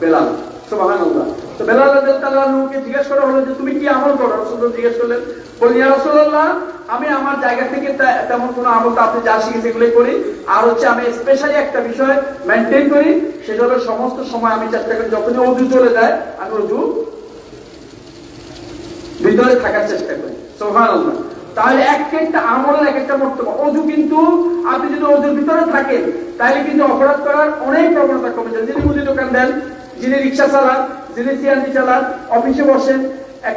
বেলাল। সুবহানাল্লাহ। তো বেলাল রাদিয়াল্লাহু আনহুকে জিজ্ঞেস করা হলো যে তুমি কি আমল করো? রাসূলুল্লাহ জিজ্ঞেস করলেন, বললেন ইয়া রাসূলুল্লাহ আমি আমার জায়গা থেকে তেমন কোনো আমল তো আপনি যা শিখেছেন সেগুলোই করি, আর হচ্ছে আমি স্পেশালি একটা বিষয় মেনটেন করি, সেটা হলো সমস্ত সময় আমি চেষ্টা করি যখনই ওযু চলে যায় আমি ওযু ভিতরে থাকার চেষ্টা করি। সুবহানাল্লাহ। তাহলে একটা আমলের এক একটা মর্তবা। ওযু কিন্তু আপনি যদি ওযুর ভিতরে থাকেন তাহলে কিন্তু অপরাধ করার অনেক প্রবণতা কমে যায়। যিনি মুদি দোকান দেন, যিনি রিক্সা চালান, যিনি সিএনজি চালান, অফিসে বসেন,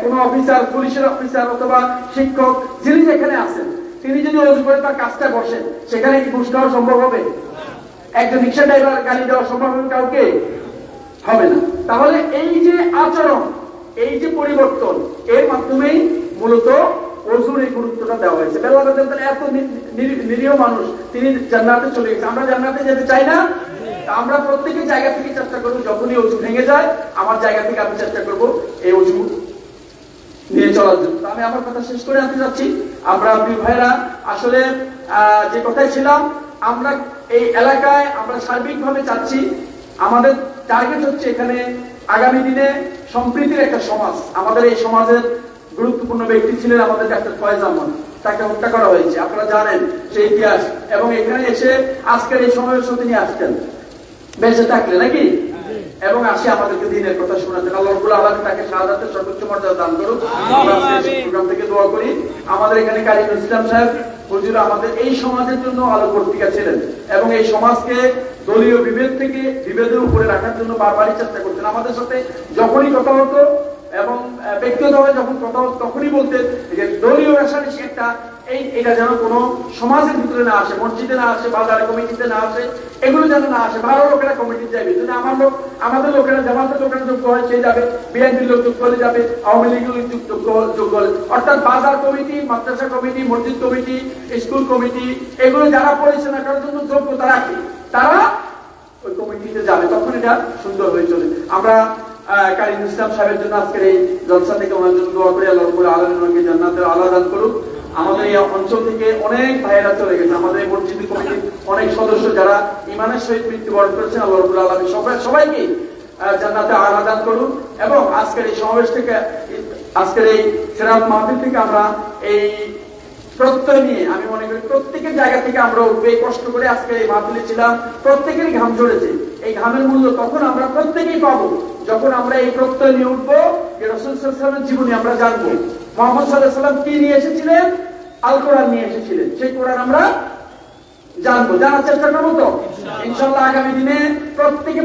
কোনো অফিসার, পুলিশের অফিসার অথবা শিক্ষক, যিনি যেখানে আছেন, তিনি যদি ওযু করে তার কাজটা বসেন, সেখানে কি ঘুষ খাওয়া সম্ভব হবে? একজন রিক্সা ড্রাইভার গালি দেওয়া সম্ভব হবে কাউকে? হবে না। তাহলে এই যে আচরণ, এই যে পরিবর্তন, এর মাধ্যমেই মূলত ওযুর এই গুরুত্বটা দেওয়া হয়েছে। বেলাল রাদিয়াল্লাহু আনহু এত নিরীহ মানুষ, তিনি জান্নাতে চলে গেছে। আমরা জান্নাতে যেতে চাই না? আমরা প্রত্যেকের জায়গা থেকে চেষ্টা করবো যখনই ওযু ভেঙে যায় আমার জায়গা থেকে আমি চেষ্টা করবো এই ওযু নিয়ে চলার জন্য। আমি আমার কথা শেষ করে আনতে যাচ্ছি। আমরা প্রিয় ভাইরা আসলে যে কথাই ছিলাম, আমরা এই এলাকায় আমরা সার্বিকভাবে চাচ্ছি, আমাদের টার্গেট হচ্ছে এখানে আগামী দিনে সম্প্রীতির একটা সমাজ। আমাদের এই সমাজের গুরুত্বপূর্ণ ব্যক্তি ছিলেন আমাদের ডাক্তার ফয়েজ আহমদ, তাকে হত্যা করা হয়েছে, আপনারা জানেন সেই ইতিহাস। এবং এখানে এসে আজকের এই সমাবেশে তিনি আসতেন বেঁচে থাকলে নাকি, এবং আসে আমাদেরকে দিনের কথা শোনাতেন। আল্লাহ রাব্বুল আলামিন তাকে শাহাদাতের সর্বোচ্চ মর্যাদা দান করুন। আমরা প্রোগ্রাম থেকে দোয়া করি। আমাদের এখানে কাজী নজরুল ইসলাম সাহেব হুজুর আমাদের এই সমাজের জন্য আলোকবর্তিকা ছিলেন এবং এই সমাজকে দলীয় বিভেদ থেকে বিভেদের উপরে রাখার জন্য বারবারই চেষ্টা করতেন। আমাদের সাথে যখনই কথা হতো এবং ব্যক্তিগতভাবে যখন কথা হতো তখনই বলতেন যে দলীয় রেশারেশি একটা এটা যেন কোনো সমাজের ভিতরে না আসে, মসজিদে না আসে, বাজার কমিটিতে না আসে, এগুলো যেন না আসে। ভালো লোকেরা কমিটি যাবে, যদি আমাদের লোকেরা জামাতের লোকেরা যোগ্য হয় সে যাবে, বিএনপির লোক যোগ্য হলে যাবে, আওয়ামী লীগের লোক যোগ্য হলে, অর্থাৎ বাজার কমিটি, মাদ্রাসা কমিটি, মসজিদ কমিটি, স্কুল কমিটি, এগুলো যারা পরিচালনা করার জন্য যোগ্যতা রাখে তারা ওই কমিটিতে যাবে, তখন এটা সুন্দর হয়ে চলে। আমরা কাজী নজরুল ইসলাম সাহেবের জন্য আজকের এই জলসা থেকে ওনার জন্য দোয়া করি, আল্লাহ রাব্বুল আলামিন ওনাকে জান্নাতের আলা দান করুক। আমাদের এই অঞ্চল থেকে অনেক ভাইয়েরা চলে গেছে, আমাদের এই মসজিদ কমিটির অনেক সদস্য যারা ইমানের সহিত মৃত্যুবরণ করেছেন, আল্লাহ রাব্বুল আলামিন সবাইকে জান্নাতে আলা দান করুন। এবং আজকের এই সমাবেশ থেকে, আজকের এই সিরাত মাহফিল থেকে আমরা এই প্রত্যয় নিয়ে আমি মনে করি প্রত্যেকের জায়গা থেকে আমরা উঠবে, কষ্ট করে আজকে এই মাহফিলে ছিলাম, প্রত্যেকেরই ঘাম ঝরেছে। এই ঘামের মূল্য তখন আমরা প্রত্যেকেই পাবো যখন আমরা এই প্রত্যয় নিয়ে উঠবো যে রাসূল সাল্লাল্লাহু আলাইহি ওয়াসাল্লামের জীবনী আমরা জানবো, মুহাম্মদ সাল্লাল্লাহু আলাইহি ওয়াসাল্লাম কি নিয়ে এসেছিলেন, আল কোরআন নিয়ে এসেছিলেন, সেই কোরআন আমরা জানবো, জানার চেষ্টা করবো তো ইনশাআল্লাহ। আগামী দিনে প্রত্যেকে